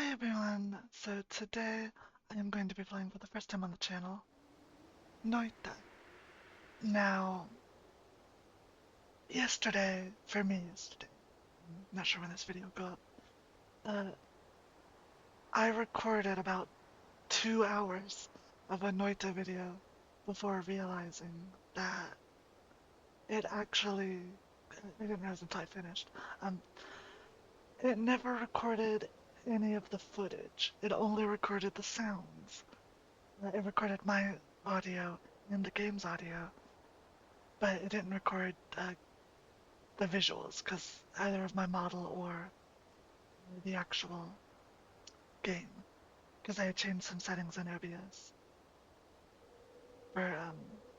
Hi everyone, so today I am going to be playing for the first time on the channel, Noita. Now, for me yesterday, I'm not sure when this video will go up, uh, I recorded about 2 hours of a Noita video before realizing that it actually, I didn't realize until I finished, um, it never recorded any of the footage, it only recorded the sounds. It recorded my audio and the game's audio, but it didn't record the visuals because either of my model or the actual game, because I had changed some settings in OBS for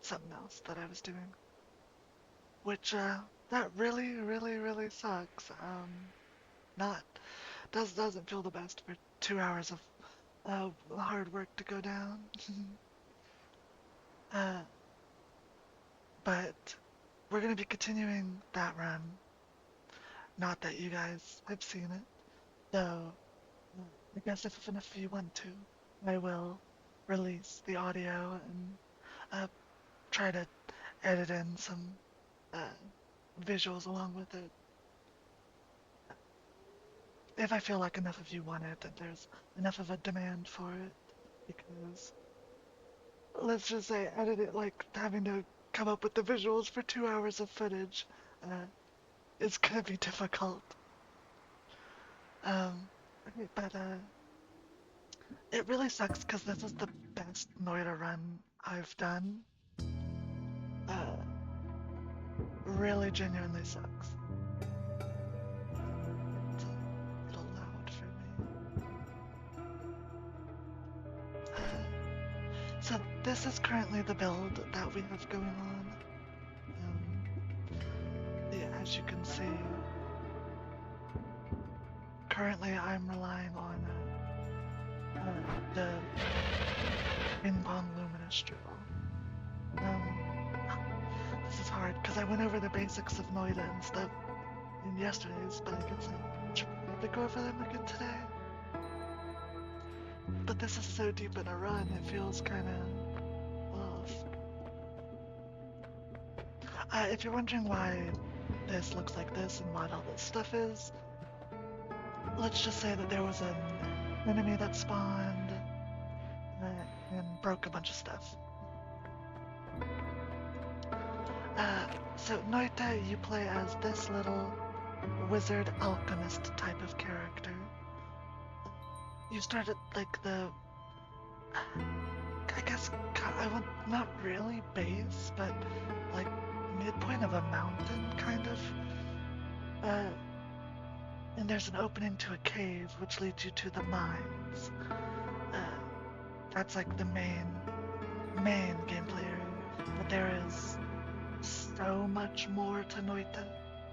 something else that I was doing, which that really sucks. Not doesn't feel the best for 2 hours of hard work to go down. uh, but we're gonna be continuing that run. Not that you guys have seen it, though. I guess if enough of you want to, I will release the audio and try to edit in some uh, visuals along with it. If I feel like enough of you want it and there's enough of a demand for it, because let's just say edit it like having to come up with the visuals for 2 hours of footage is gonna be difficult. Um, but it really sucks because this is the best Noita run I've done. Uh, really genuinely sucks. It's a little loud for me. So this is currently the build that we have going on. Yeah, as you can see, currently I'm relying on the ping pong luminous drill. This is hard because I went over the basics of Noita and stuff in yesterday's, but I guess I should probably go over them again today. But this is so deep in a run, it feels kind of off. If you're wondering why this looks like this and what all this stuff is, let's just say that there was an enemy that spawned and broke a bunch of stuff. So Noita, you play as this little wizard alchemist type of character. You start at like the, I guess, not really base, but like midpoint of a mountain, kind of. And there's an opening to a cave which leads you to the mines. That's like the main gameplay area. But there is so much more to Noita,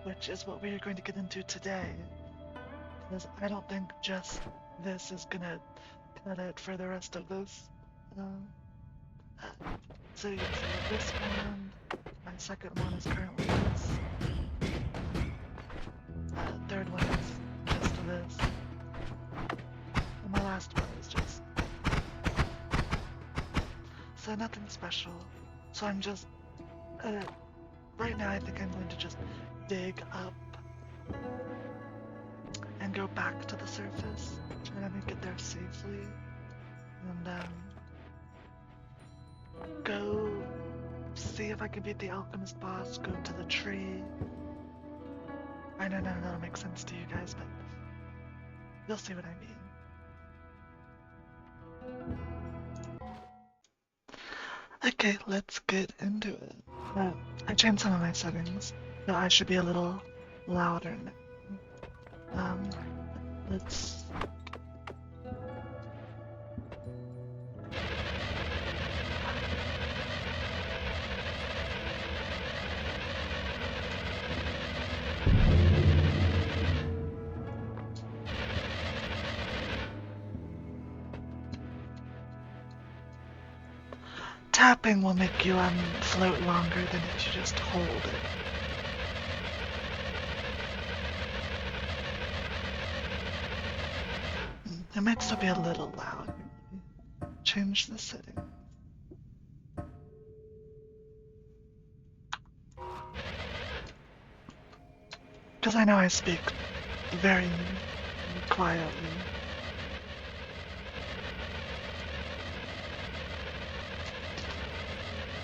which is what we are going to get into today. Because I don't think just this is gonna cut it for the rest of this. So you see this one, my second one is currently this. Third one is just this. And my last one is just. So nothing special. So I'm just, right now I think I'm going to just dig up and go back to the surface, try to make it there safely, and go see if I can beat the alchemist boss, go to the tree. I know none of that'll make sense to you guys, but you'll see what I mean. Okay, let's get into it. I changed some of my settings, so I should be a little louder now. Let's... Tapping will make you float longer than if you just hold it. It might still be a little loud. Change the setting. Because I know I speak very quietly.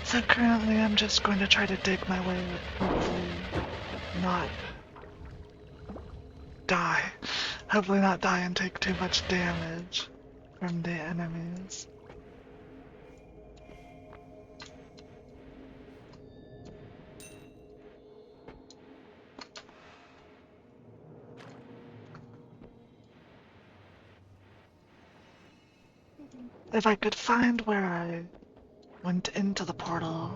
So currently I'm just going to try to dig my way up, hopefully not die. Hopefully not die and take too much damage from the enemies. If I could find where I went into the portal,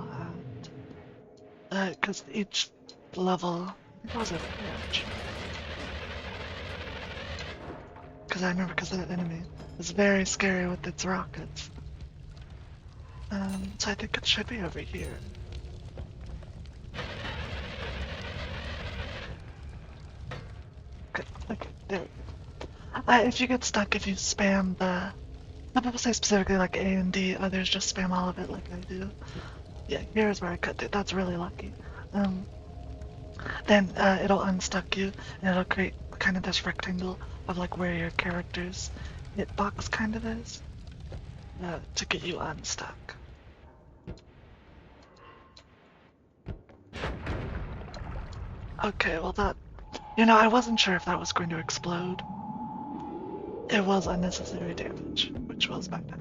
because each level, it was a bridge. Because I remember, because that enemy is very scary with its rockets. So I think it should be over here. Okay, there. If you get stuck, if you spam the, some people say specifically like A and D, others just spam all of it like I do. Yeah, here's where I cut it. That's really lucky. Then it'll unstuck you, and it'll create kind of this rectangle of like where your character's hitbox kind of is, to get you unstuck. Okay, well that, I wasn't sure if that was going to explode. It was unnecessary damage, which was my bad.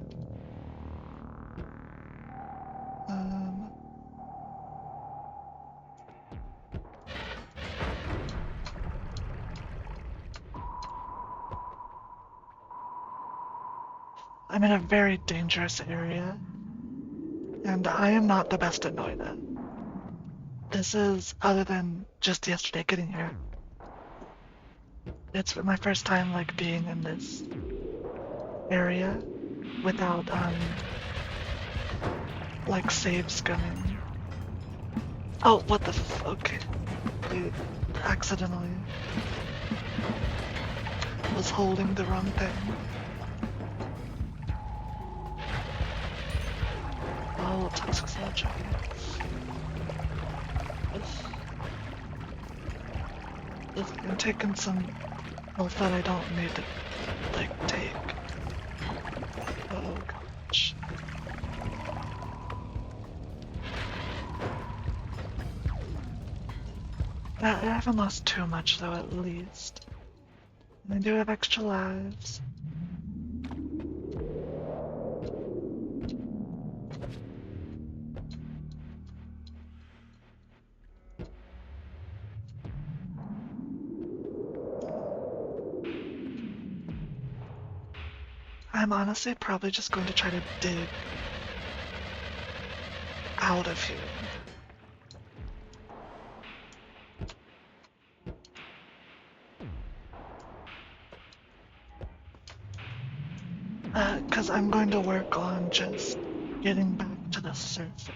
I'm in a very dangerous area, and I am not the best at Noita. This is, other than just yesterday getting here, it's my first time like being in this area without like saves gunning. Oh, what the okay. Dude, accidentally was holding the wrong thing. Oh, toxic surgery. I'm taking some health that I don't need to like take. Oh gosh. I haven't lost too much though, at least. And I do have extra lives. I'm honestly probably just going to try to dig out of here. Because I'm going to work on just getting back to the surface.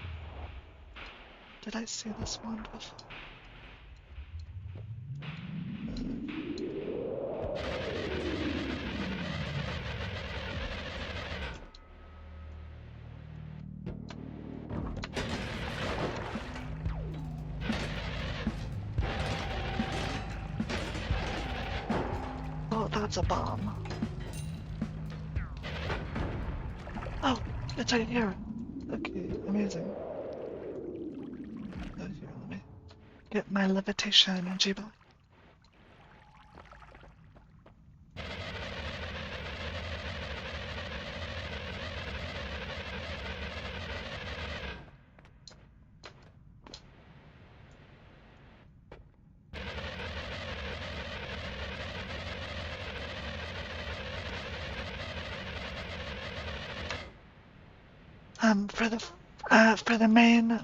Did I see this wand before? Oh, that's a bomb. Oh, it's right here. Okay, amazing. Here, let me get my levitation energy back. For the main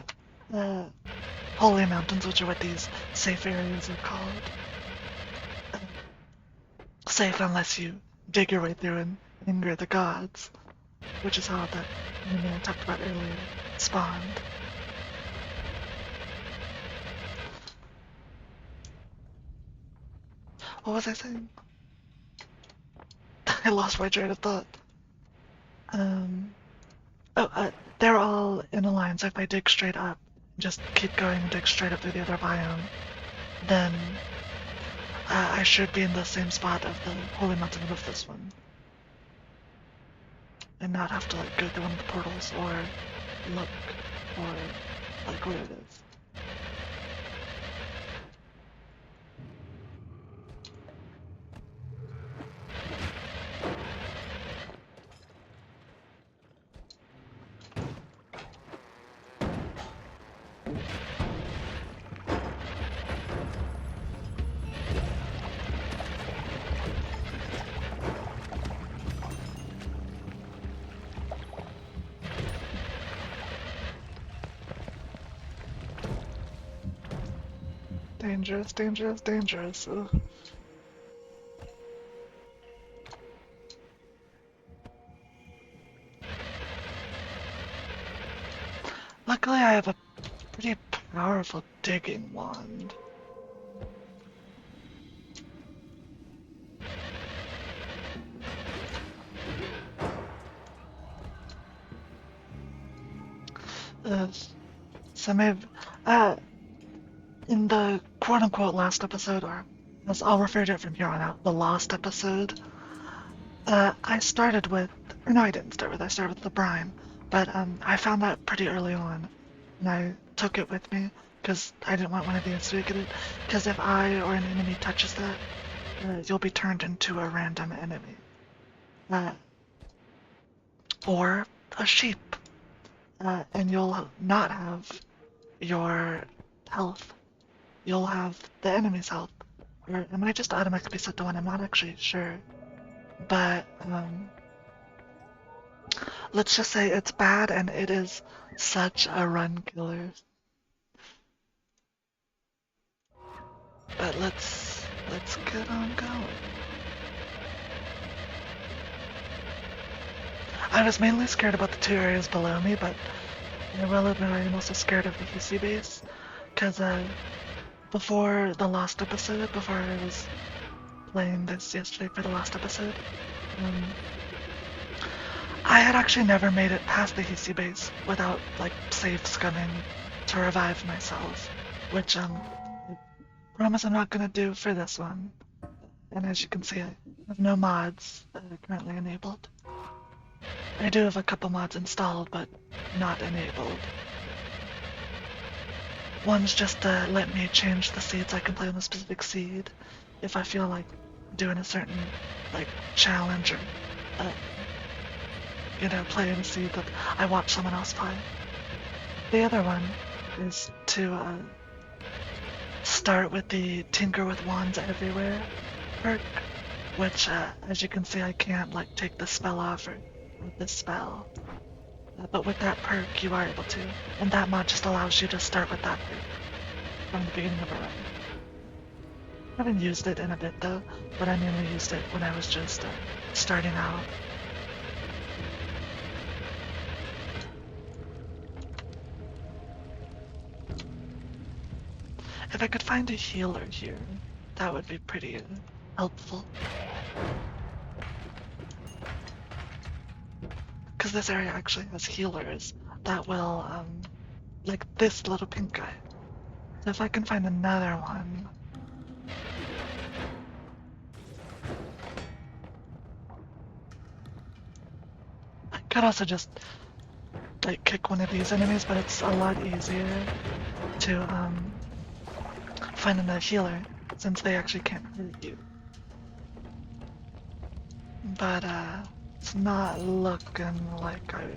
holy mountains, which are what these safe areas are called, safe unless you dig your way through and anger the gods, which is how that enemy I talked about earlier spawned. What was I saying? I lost my train of thought. Oh, they're all in a line, so if I dig straight up, just keep going and dig straight up through the other biome, then I should be in the same spot of the Holy Mountain with this one. And not have to like go through one of the portals or look or like where it is. Dangerous, dangerous, dangerous. Ugh. Luckily, I have a pretty powerful digging wand. So maybe, in the quote-unquote last episode, or as I'll refer to it from here on out, the lost episode, I started with, or no, I didn't start with, I started with the brine, but I found that pretty early on, and I took it with me, because I didn't want one of these to get it, because if I or an enemy touches that, you'll be turned into a random enemy. Or a sheep, and you'll not have your health. You'll have the enemy's health. Or it might just automatically be set to 1, I'm not actually sure. But, let's just say it's bad and it is such a run killer. But let's get on going. I was mainly scared about the 2 areas below me, but I will admit I am also scared of the HC base, because before the last episode, before I was playing this yesterday for the last episode, I had actually never made it past the HC base without like save scumming to revive myself, which I promise I'm not gonna do for this one. And as you can see, I have no mods currently enabled. I do have a couple mods installed, but not enabled. One's just to let me change the seeds I can play on a specific seed if I feel like doing a certain like challenge or playing a seed that I watch someone else play. The other one is to start with the Tinker with Wands Everywhere perk, which as you can see I can't like take the spell off or this spell. But with that perk you are able to, and that mod just allows you to start with that perk from the beginning of a run. I haven't used it in a bit though, but I mainly used it when I was just starting out. If I could find a healer here, that would be pretty helpful. Because this area actually has healers that will, like this little pink guy. So if I can find another one. I could also just, like, kick one of these enemies, but it's a lot easier to, find another healer, since they actually can't hurt you. But, it's not looking like I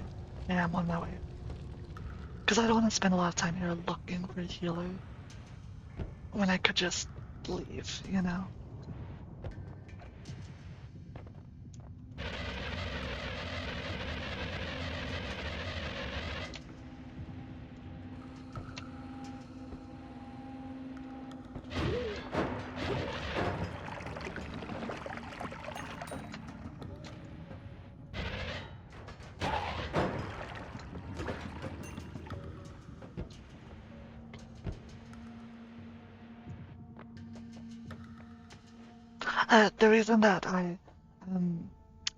am on my way. Because I don't want to spend a lot of time here looking for a healer when I could just leave, you know? The reason that I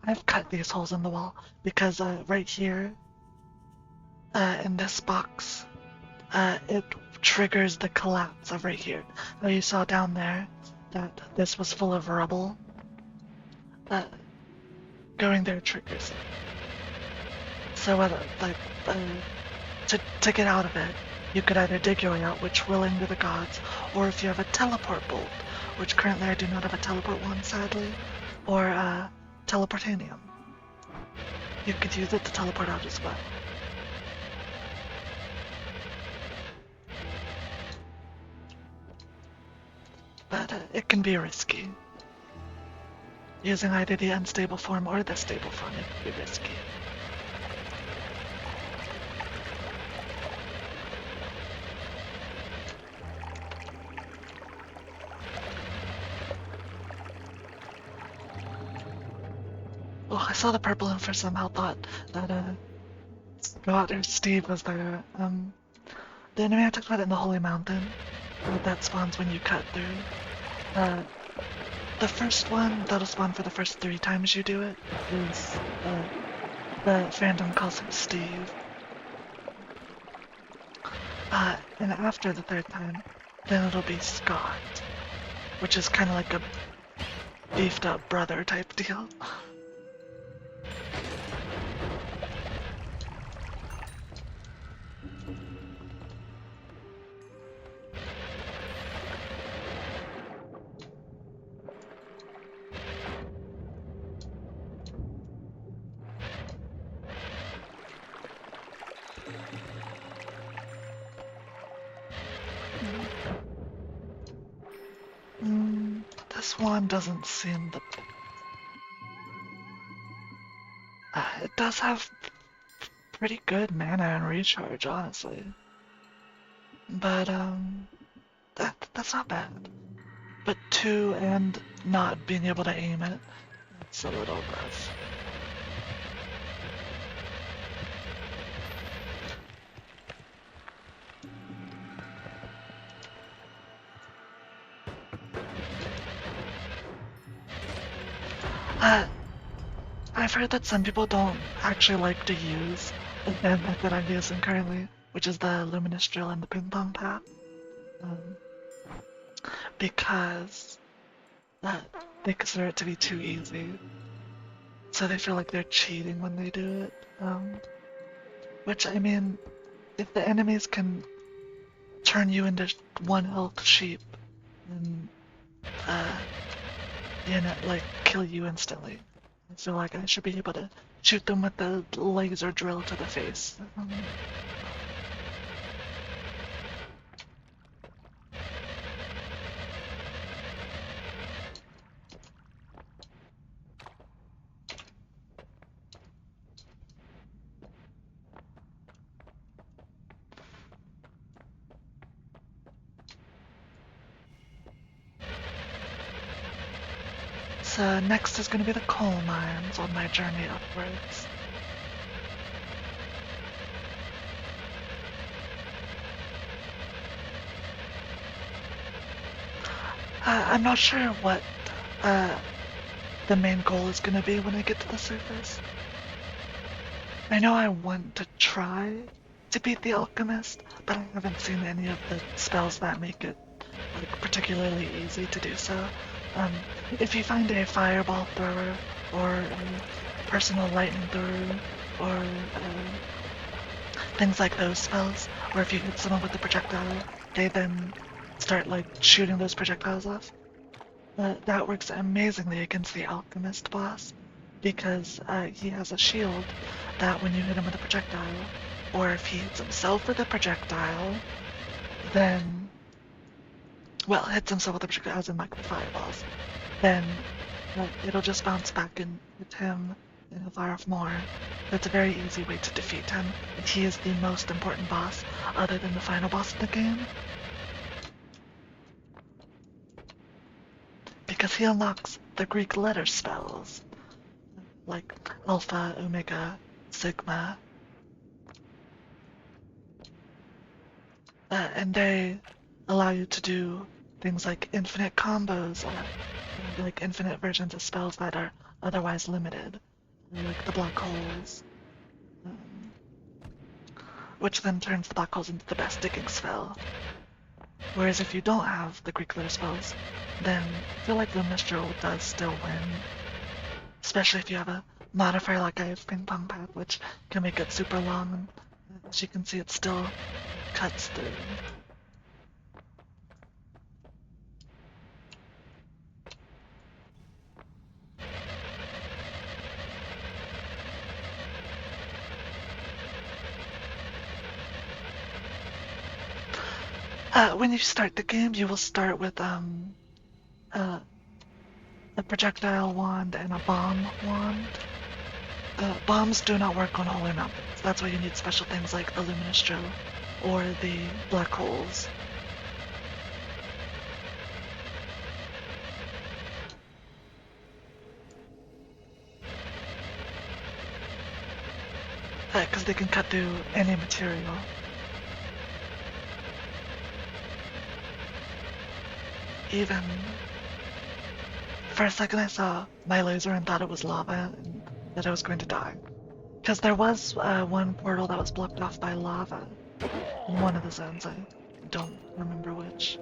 I've cut these holes in the wall because right here, in this box, it triggers the collapse of right here. Now you saw down there that this was full of rubble. Going there triggers it. So to get out of it, you could either dig your way out, which will anger the gods, or if you have a teleport bolt, which currently I do not have a teleport one, sadly, or teleportanium. You could use it to teleport out as well. But it can be risky. Using either the unstable form or the stable form, it can be risky. Oh, I saw the purple and for somehow thought that Scott or Steve was there. The enemy I talked about in the Holy Mountain, that spawns when you cut through. The first one that'll spawn for the first 3 times you do it is the fandom calls him Steve. And after the 3rd time, then it'll be Scott, which is kind of like a beefed up brother type deal. This one doesn't seem the... it does have pretty good mana and recharge, honestly. But, that's not bad. But 2 and not being able to aim it, it's a little rough. I've heard that some people don't actually like to use the method that I'm using currently, which is the Luminous Drill and the Ping Pong Path, because they consider it to be too easy, so they feel like they're cheating when they do it. Which, I mean, if the enemies can turn you into 1 health sheep, and like kill you instantly, I feel like I should be able to shoot them with the laser drill to the face. So next is going to be the coal mines on my journey upwards. I'm not sure what the main goal is going to be when I get to the surface. I know I want to try to beat the alchemist, but I haven't seen any of the spells that make it like particularly easy to do so. If you find a fireball thrower or a personal lightning thrower or things like those spells, or if you hit someone with a projectile, they then start like shooting those projectiles off. That works amazingly against the alchemist boss, because he has a shield that when you hit him with a projectile, or if he hits himself with a projectile, then... well, hits himself with a projectile, as in like the fireballs, then it'll just bounce back and hit him, and he'll fire off more. That's a very easy way to defeat him, and he is the most important boss, other than the final boss of the game. Because he unlocks the Greek letter spells, like Alpha, Omega, Sigma. And they allow you to do things like infinite combos, like infinite versions of spells that are otherwise limited. like the black holes, um, which then turns the black holes into the best digging spell. Whereas if you don't have the Greek letter spells, then I feel like the Mistral does still win. Especially if you have a modifier like I have Ping Pong Pad, which can make it super long, and as you can see it still cuts through. When you start the game, you will start with a projectile wand and a bomb wand. Bombs do not work on holy mountains. That's why you need special things like the luminous drill or the black holes. Because they can cut through any material. Even for a second I saw my laser and thought it was lava and that I was going to die. Because there was one portal that was blocked off by lava in one of the zones. I don't remember which.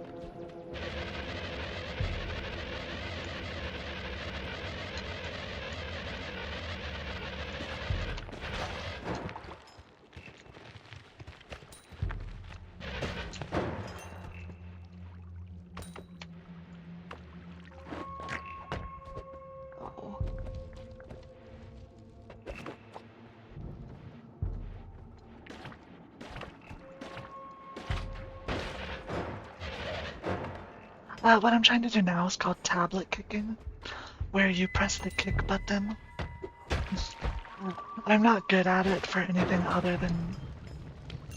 What I'm trying to do now is called tablet kicking, where you press the kick button. I'm not good at it for anything other than...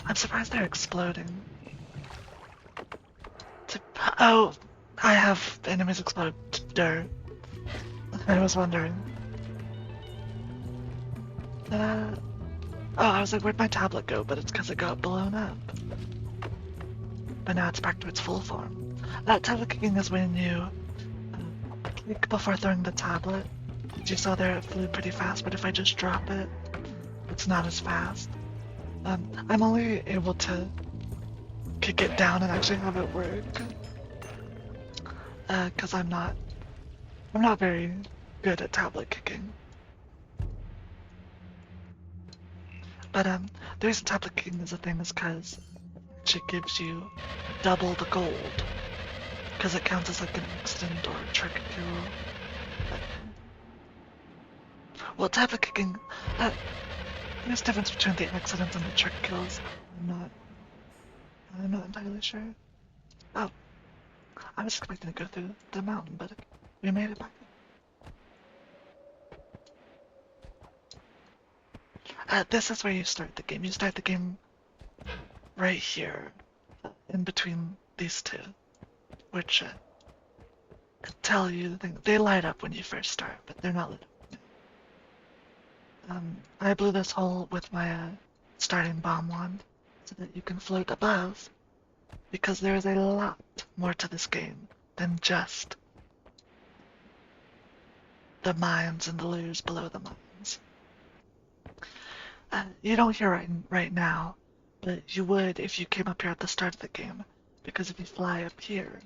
I'm surprised they're exploding. Oh, I have enemies explode. Dirt. I was wondering. Oh, I was like, where'd my tablet go? But it's because it got blown up. But now it's back to its full form. Tablet kicking is when you kick before throwing the tablet. As you saw there, it flew pretty fast, but if I just drop it, it's not as fast. I'm only able to kick it down and actually have it work. Because I'm not very good at tablet kicking. But the reason tablet kicking is a thing is because it gives you double the gold. Because it counts as like an accident or a trick kill. Well, tablet kicking, there's a difference between the accidents and the trick kills. I'm not entirely sure. Oh, I was expecting to go through the mountain, but we made it back. This is where you start the game. You start the game right here, in between these two, which tell you the thing. They light up when you first start, but they're not lit up. I blew this hole with my starting bomb wand so that you can float above, because there is a lot more to this game than just the mines and the layers below the mines. You don't hear right now, but you would if you came up here at the start of the game, because if you fly up here,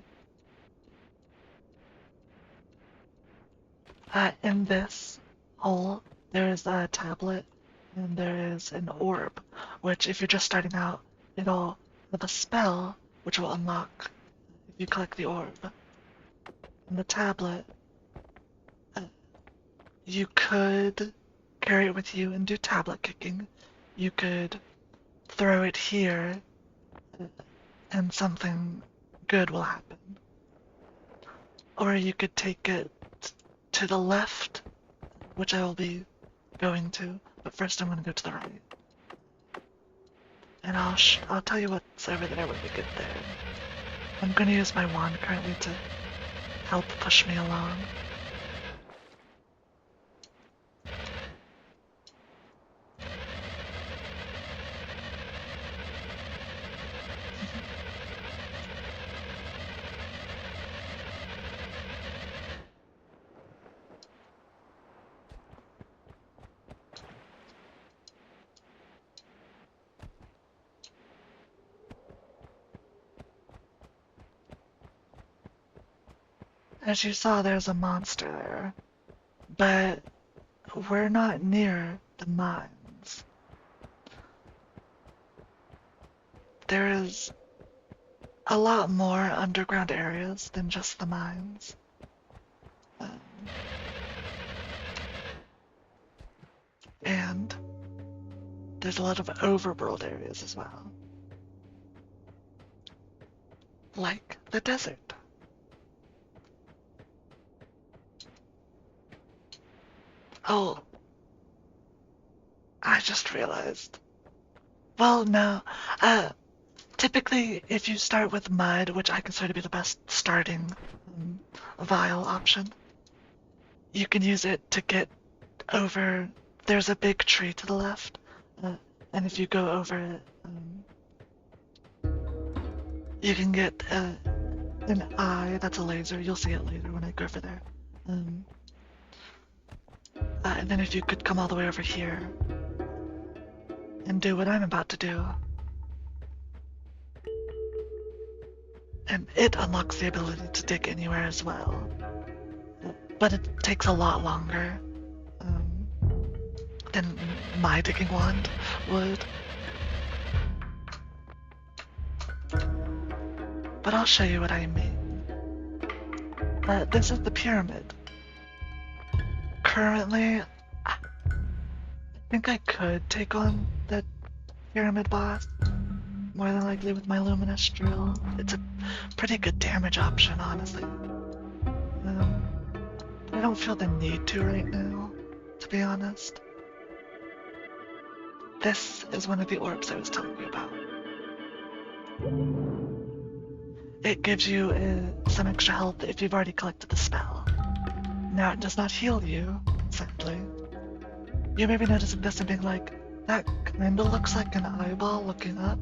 in this hole, there is a tablet and there is an orb, which if you're just starting out, it'll have a spell which will unlock if you collect the orb. And the tablet, you could carry it with you and do tablet kicking. You could throw it here and something good will happen. Or you could take it to the left, which I will be going to, but first I'm going to go to the right. And I'll tell you what's over there when we get there. I'm going to use my wand currently to help push me along. as you saw, there's a monster there, but we're not near the mines. There is a lot more underground areas than just the mines. And there's a lot of overworld areas as well. Like the desert. Oh, I just realized. Well, no. Typically, if you start with mud, which I consider to be the best starting vial option, you can use it to get over. There's a big tree to the left, and if you go over it, you can get an eye that's a laser. You'll see it later when I go over there. And then if you could come all the way over here and do what I'm about to do. And it unlocks the ability to dig anywhere as well. But it takes a lot longer than my digging wand would. But I'll show you what I mean. This is the pyramid. Currently, I think I could take on that pyramid boss. More than likely with my luminous drill. It's a pretty good damage option, honestly. I don't feel the need to right now, to be honest. This is one of the orbs I was telling you about. It gives you some extra health if you've already collected the spell. Now, it does not heal you, sadly. You may be noticing this and being like, that kinda looks like an eyeball looking up.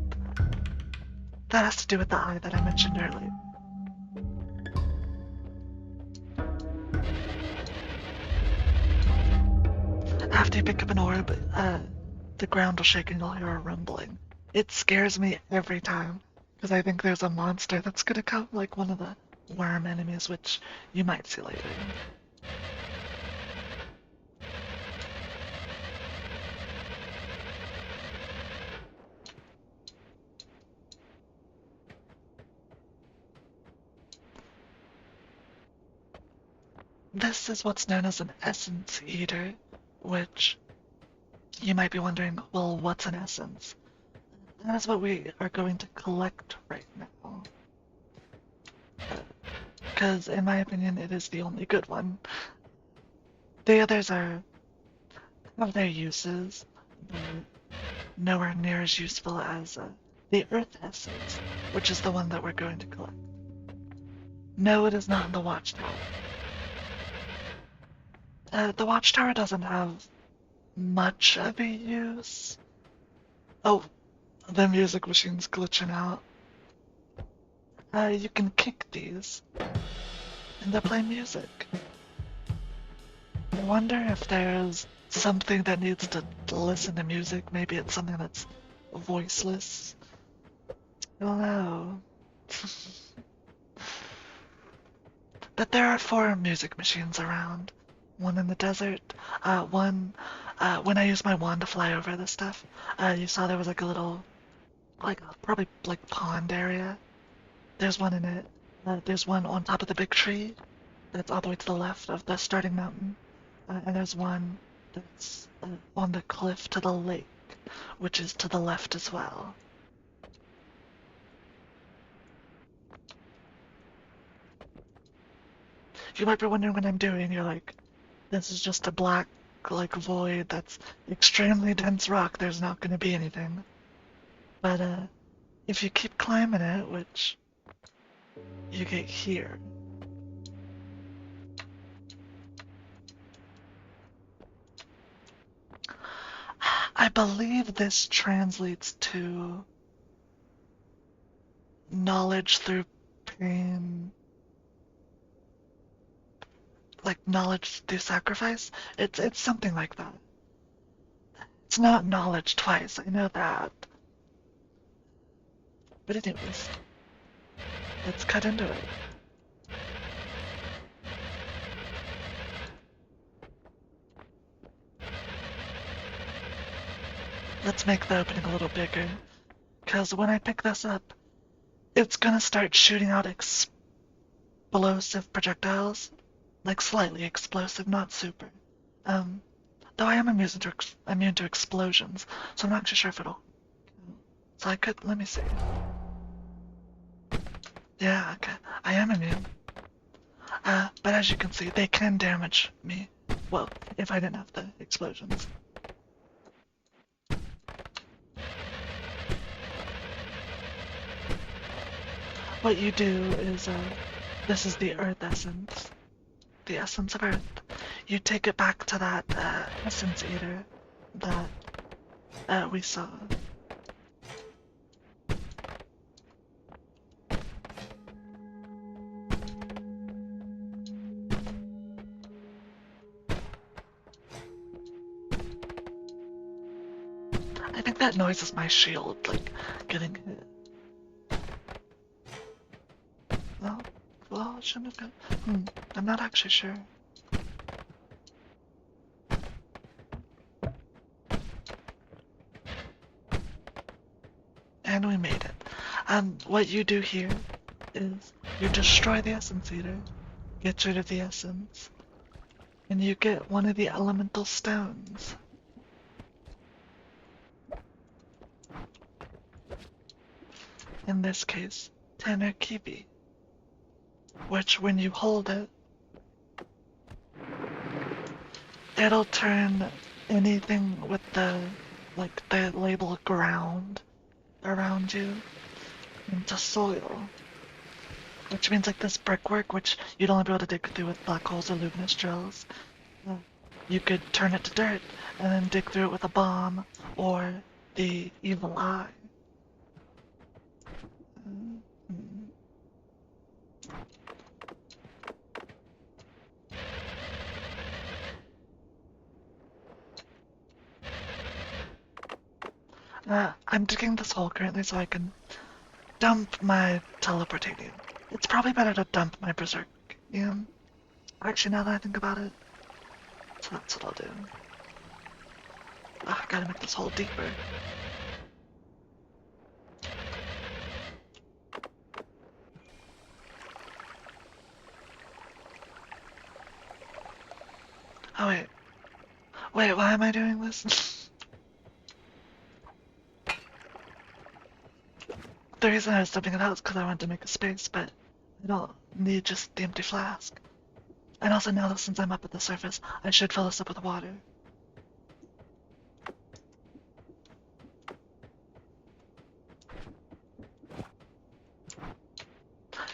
That has to do with the eye that I mentioned earlier. After you pick up an orb, the ground will shake and you'll hear a rumbling. It scares me every time, because I think there's a monster that's gonna come, like one of the worm enemies, which you might see later. This is what's known as an essence eater, which you might be wondering, well, what's an essence? And that's what we are going to collect right now. Because, in my opinion, it is the only good one. The others have their uses, but nowhere near as useful as the Earth Essence, which is the one that we're going to collect. No, it is not in the Watchtower. The Watchtower doesn't have much of a use. Oh, the music machine's glitching out. You can kick these, and they'll play music. I wonder if there's something that needs to listen to music. Maybe it's something that's voiceless. I don't know. But there are 4 music machines around. One in the desert, one, when I use my wand to fly over this stuff, you saw there was like a little, like, probably like pond area. There's one in it. There's one on top of the big tree that's all the way to the left of the starting mountain. And there's one that's on the cliff to the lake, which is to the left as well. You might be wondering what I'm doing. You're like, this is just a black, like, void that's extremely dense rock. There's not going to be anything. But, if you keep climbing it, which you get here. I believe this translates to knowledge through pain. Like knowledge through sacrifice? It's something like that. It's not knowledge twice, I know that. But anyways, let's cut into it. let's make the opening a little bigger. Because when I pick this up, it's gonna start shooting out explosive projectiles. Like slightly explosive, not super. Um, though I am immune to explosions, so I'm not actually sure if it'll. So I could, let me see. Yeah, okay. I am immune. But as you can see, they can damage me. Well, if I didn't have the explosions. What you do is, this is the Earth Essence. The Essence of Earth. You take it back to that, Essence Eater that we saw. I think that noise is my shield, like, getting hit. Well, it shouldn't have been. I'm not actually sure. And we made it. What you do here is you destroy the Essence Eater, get rid of the Essence, and you get one of the elemental stones. In this case, Kibi, which when you hold it, it'll turn anything with the label ground around you into soil. Which means like this brickwork, which you'd only be able to dig through with black holes or luminous drills, you could turn it to dirt and then dig through it with a bomb or the evil eye. I'm digging this hole currently so I can dump my teleportanium. It's probably better to dump my berserkium. Actually, now that I think about it, so that's what I'll do. I gotta make this hole deeper. Oh wait. Wait, why am I doing this? The reason I was dumping it out is because I wanted to make a space, but I don't need just the empty flask. And also now that since I'm up at the surface, I should fill this up with water.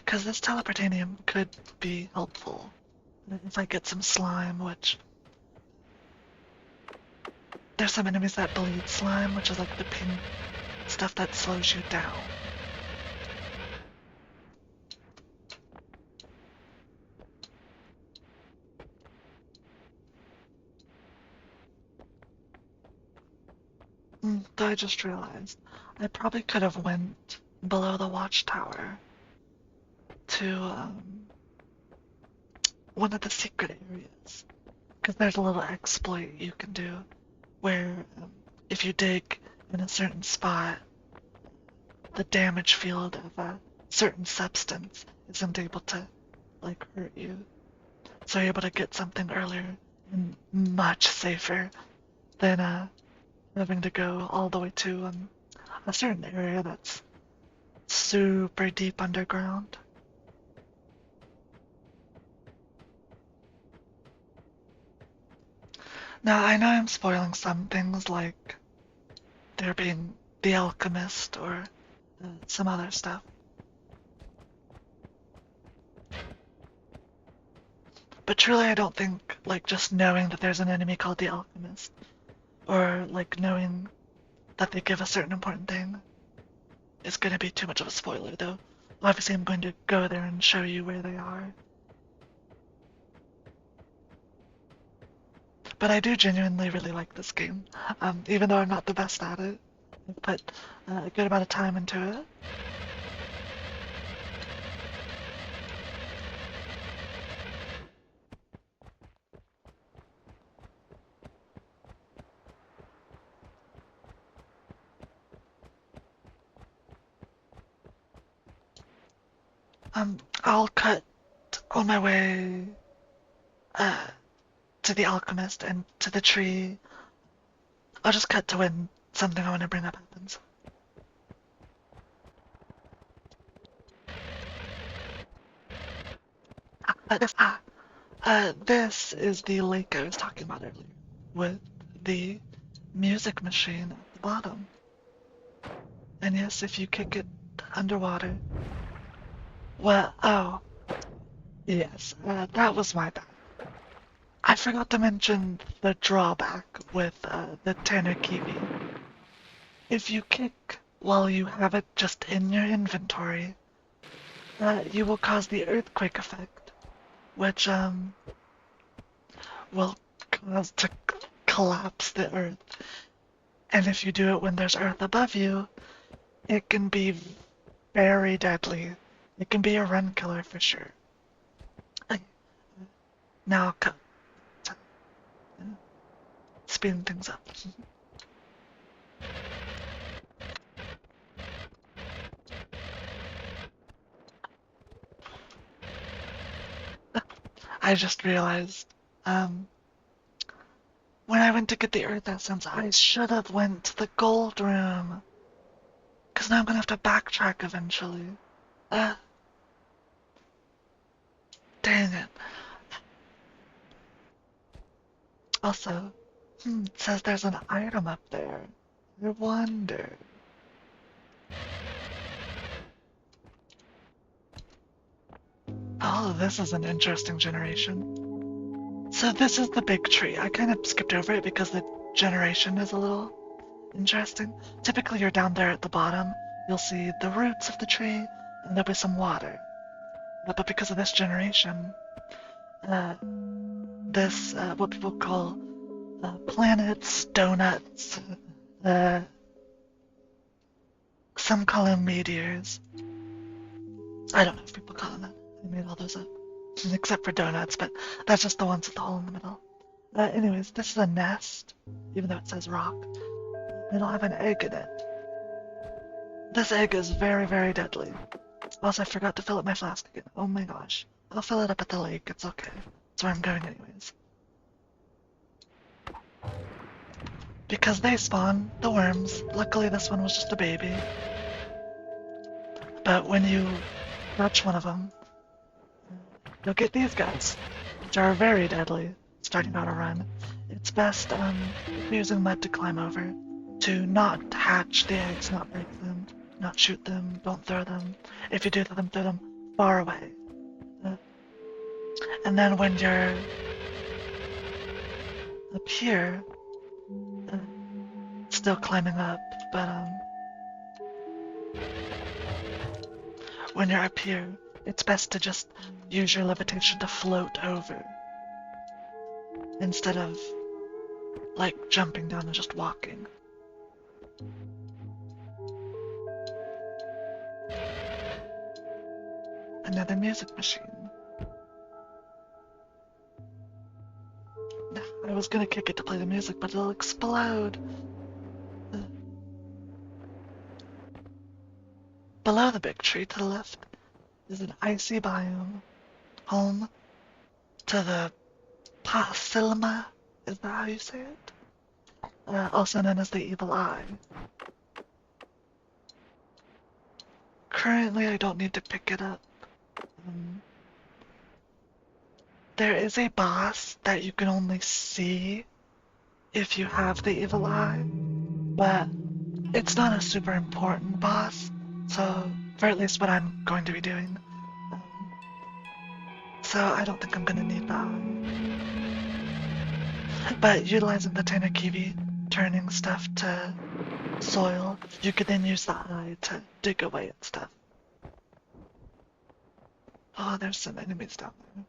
Because this teleportanium could be helpful if I get some slime, which... There's some enemies that bleed slime, which is like the pink stuff that slows you down. Though I just realized, I probably could have went below the watchtower to one of the secret areas. Because there's a little exploit you can do where if you dig in a certain spot, the damage field of a certain substance isn't able to, like, hurt you. So you're able to get something earlier and much safer than having to go all the way to a certain area that's super deep underground. Now, I know I'm spoiling some things, like there being the alchemist or some other stuff. But truly, I don't think, like, just knowing that there's an enemy called the alchemist, or, like, knowing that they give a certain important thing is going to be too much of a spoiler, though. Obviously, I'm going to go there and show you where they are. But I do genuinely really like this game, even though I'm not the best at it. I've put a good amount of time into it. I'll cut on my way uh, to the alchemist and to the tree. I'll just cut to when something I want to bring up happens. This is the lake I was talking about earlier, with the music machine at the bottom. And yes, if you kick it underwater, well, oh, yes, that was my bad. I forgot to mention the drawback with the Tanner Kiwi. If you kick while you have it just in your inventory, you will cause the earthquake effect, which will cause to collapse the earth. And if you do it when there's earth above you, it can be very deadly. It can be a run killer for sure. Now, speeding things up. I just realized, when I went to get the earth essence, I should have went to the gold room. Cause now I'm gonna have to backtrack eventually. Dang it. Also, it says there's an item up there. I wonder. Oh, this is an interesting generation. So this is the big tree. I kind of skipped over it because the generation is a little interesting. Typically you're down there at the bottom. You'll see the roots of the tree, and there'll be some water. But because of this generation, this, what people call planets, donuts, some call them meteors. I don't know if people call them that. I made all those up. Except for donuts, but that's just the ones with the hole in the middle. Anyways, this is a nest, even though it says rock. It'll have an egg in it. This egg is very, very deadly. Also, I forgot to fill up my flask again. Oh my gosh. I'll fill it up at the lake, it's okay. That's where I'm going anyways. Because they spawn, the worms. Luckily this one was just a baby. But when you touch one of them, you'll get these guys, which are very deadly, starting out a run. It's best, if you're using mud to climb over, to not hatch the eggs, not break them, not shoot them, don't throw them. If you do throw them far away. And then when you're up here, still climbing up, but when you're up here, it's best to just use your levitation to float over, instead of, like, jumping down and just walking. Another music machine. I was gonna kick it to play the music, but it'll explode. Below the big tree to the left is an icy biome, home to the Pasilma, is that how you say it? Also known as the Evil Eye. Currently I don't need to pick it up. There is a boss that you can only see if you have the Evil Eye, but it's not a super important boss, so for at least what I'm going to be doing. So I don't think I'm gonna need that one. But utilizing the Tanner Kiwi, turning stuff to soil, you could then use the eye to dig away at stuff. Oh, there's some enemies down there.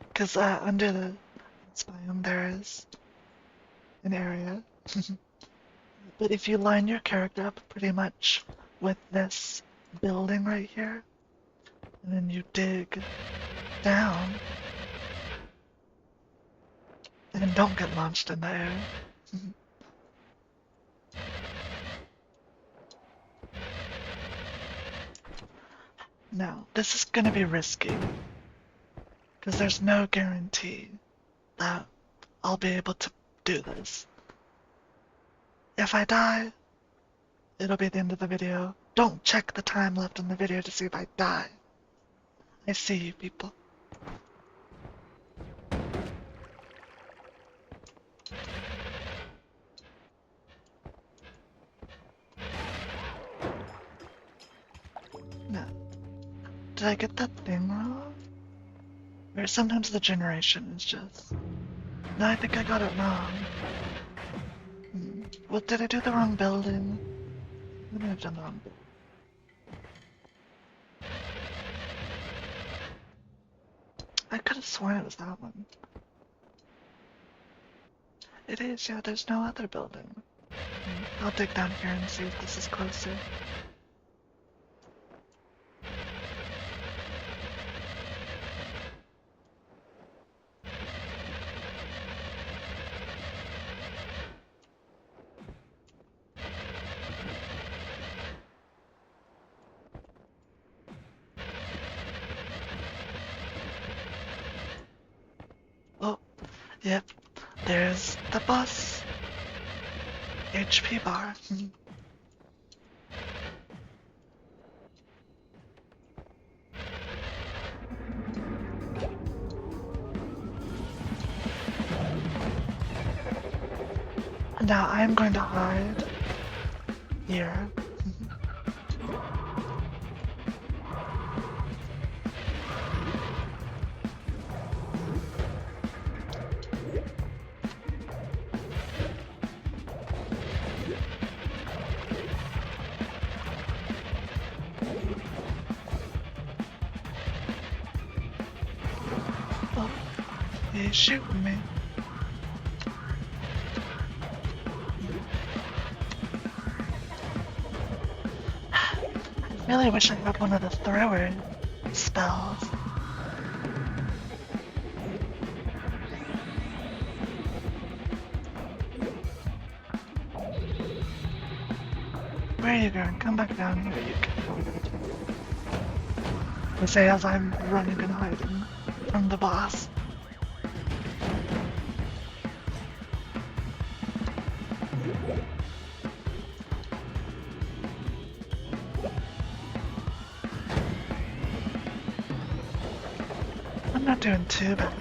Because under the biome there is an area. But if you line your character up pretty much with this building right here, and then you dig down, and don't get launched in the air. Now, this is gonna be risky, because there's no guarantee that I'll be able to do this. If I die, it'll be the end of the video. Don't check the time left in the video to see if I die. I see you people. No. Did I get that thing wrong? Or sometimes the generation is just... No, I think I got it wrong. Well, did I do the wrong building? I may have done the wrong building. I could have sworn it was that one. It is, yeah, there's no other building. I'll dig down here and see if this is closer. Oh, yep, there's the bus. HP bar. Now I'm going to hide here. Oh, he's shooting me. I really wish I had one of the thrower spells. Where are you going? Come back down here, you can. I say as I'm running and hiding from the boss. I'm not doing too bad.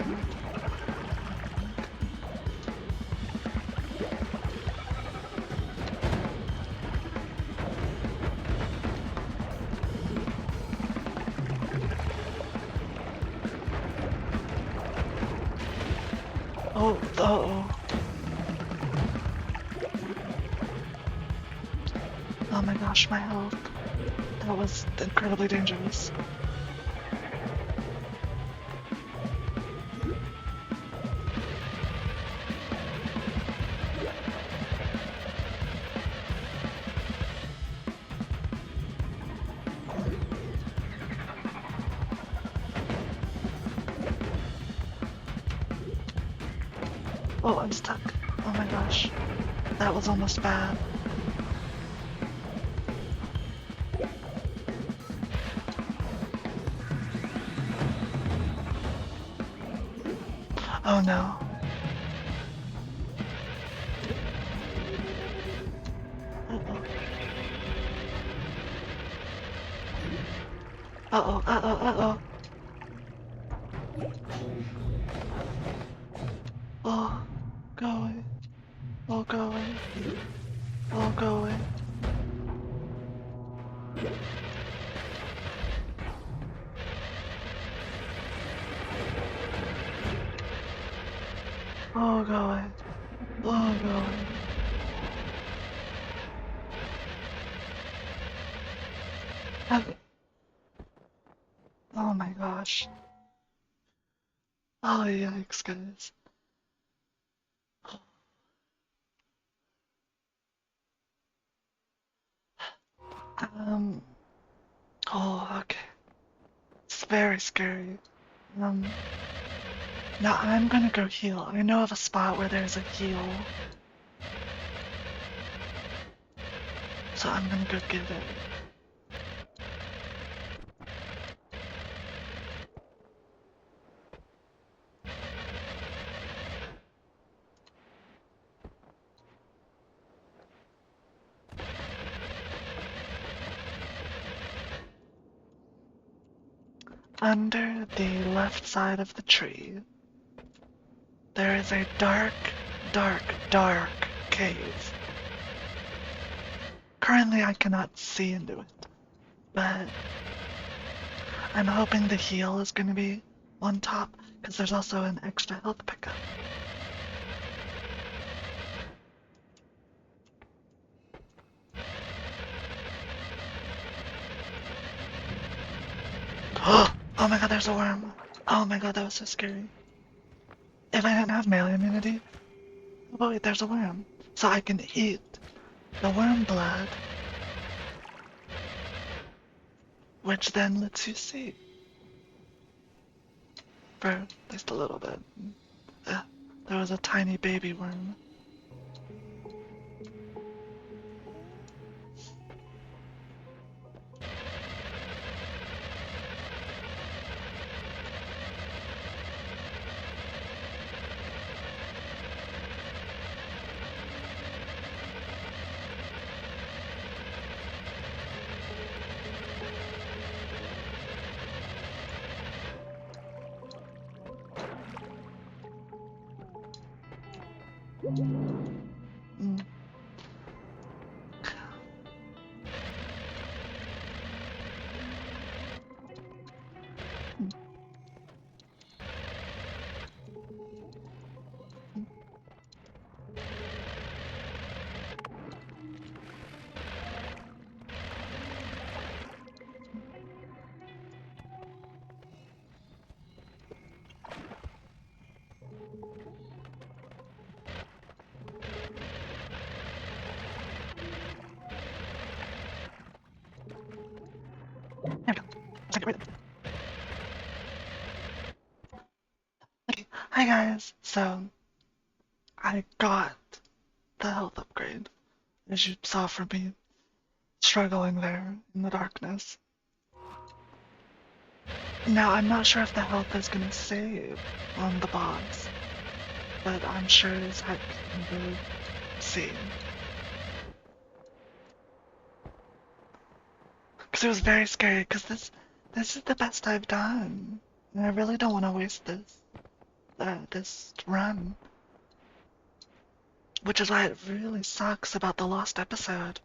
Oh, uh-oh. Oh my gosh, my health. That was incredibly dangerous. Oh, I'm stuck. Oh my gosh. That was almost bad. Oh no. Uh-oh. Uh-oh, uh-oh, uh-oh. Oh, go away. Oh, go away. Oh, go away. Oh, go away. Oh, go away. Okay. Oh my gosh. Oh, yikes, guys. Oh, okay. It's very scary. Now I'm gonna go heal. I know of a spot where there's a heal. So I'm gonna go get it. Under the left side of the tree, there is a dark, dark, dark cave. Currently, I cannot see into it, but I'm hoping the heal is going to be on top, because there's also an extra health pickup. Oh my god, there's a worm. Oh my god, that was so scary. If I didn't have melee immunity... Oh wait, there's a worm. So I can eat the worm blood, which then lets you see. For at least a little bit. There was a tiny baby worm. Mm. There we go. Let's get rid of it. Okay. Hi guys. So, I got the health upgrade, as you saw from me struggling there in the darkness. Now, I'm not sure if the health is gonna save on the boss, but I'm sure as heck you will see. Because it was very scary, because this is the best I've done. And I really don't want to waste this run. Which is why it really sucks about the lost episode.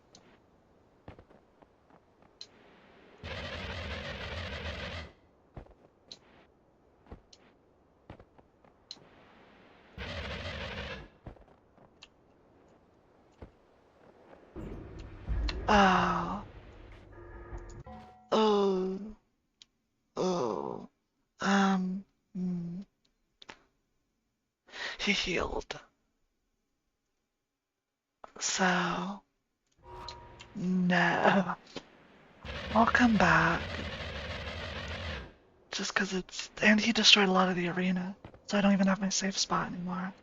Oh. Oh. Oh. Hmm. He healed. So, no. I'll come back. Just because it's... And he destroyed a lot of the arena, so I don't even have my safe spot anymore.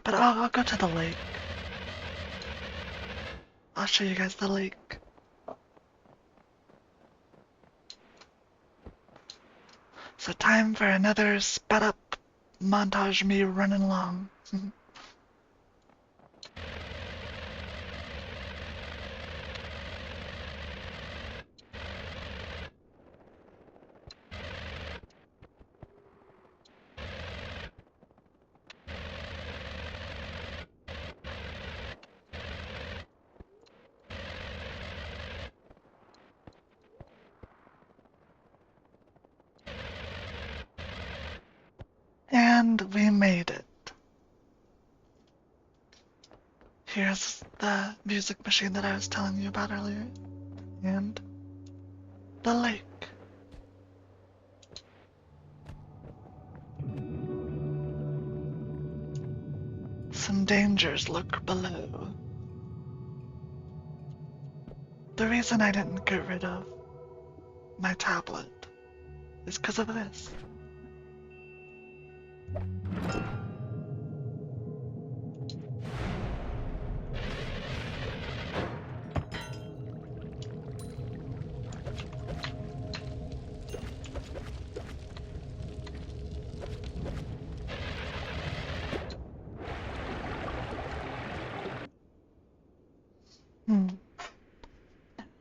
But I'll go to the lake. I'll show you guys the lake. So time for another sped up montage me running along. And we made it. Here's the music machine that I was telling you about earlier. And the lake. Some dangers lurk below. The reason I didn't get rid of my tablet is because of this.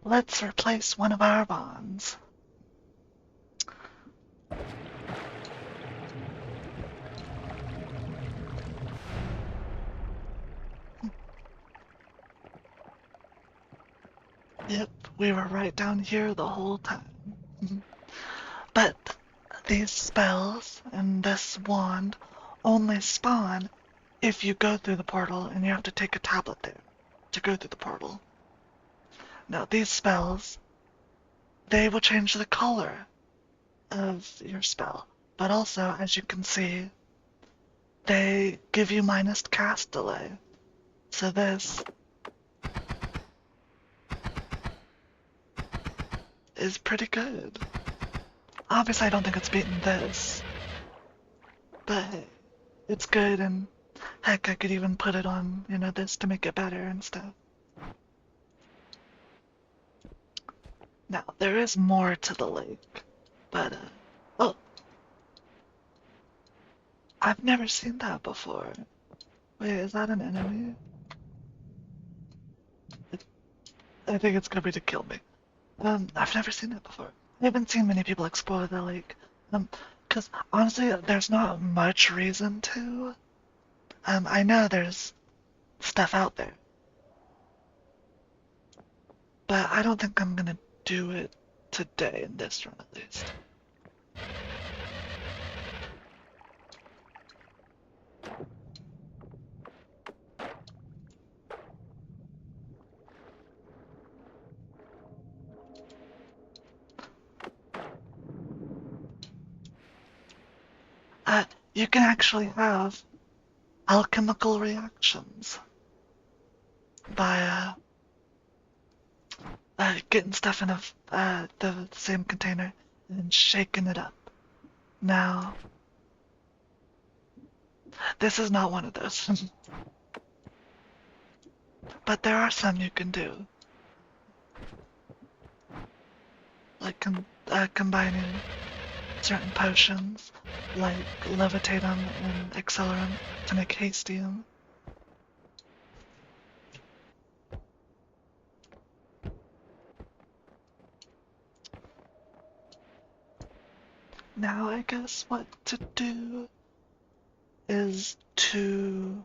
Let's replace one of our bonds. Yep, we were right down here the whole time. But these spells and this wand only spawn if you go through the portal, and you have to take a tablet there to go through the portal. Now, these spells, they will change the color of your spell, but also, as you can see, they give you minus cast delay. So this is pretty good. Obviously, I don't think it's beaten this, but it's good, and heck, I could even put it on, this to make it better and stuff. Now, there is more to the lake, but, oh, I've never seen that before. Wait, is that an enemy? I think it's gonna be to kill me. I've never seen that before. I haven't seen many people explore the lake. Because honestly, there's not much reason to. I know there's stuff out there, but I don't think I'm gonna do it today in this run at least. You can actually have alchemical reactions by getting stuff in the same container and shaking it up. Now, this is not one of those, but there are some you can do, like combining certain potions, like Levitatum and Accelerum, to make Hastium. Now I guess what to do is to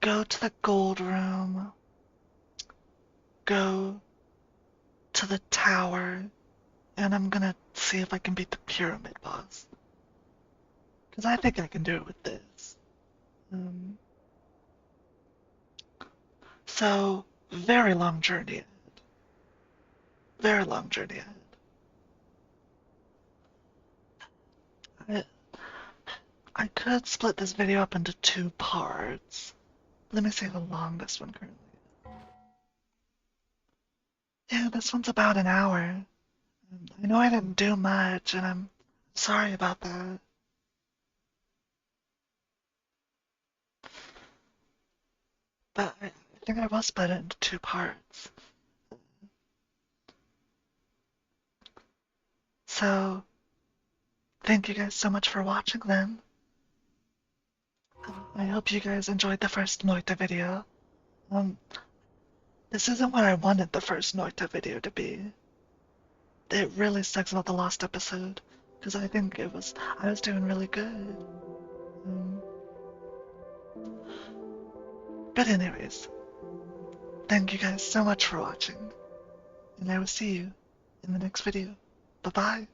go to the gold room, go to the tower, and I'm gonna see if I can beat the pyramid boss. Because I think I can do it with this. So, very long journey ahead. Very long journey ahead. I could split this video up into 2 parts. Let me see how long this one currently is. Yeah, this one's about an hour. I know I didn't do much, and I'm sorry about that. But I think I will split it into 2 parts. So, thank you guys so much for watching then. I hope you guys enjoyed the first Noita video. This isn't what I wanted the first Noita video to be. It really sucks about the last episode, because I think I was doing really good. But anyways, thank you guys so much for watching, and I will see you in the next video. Bye-bye.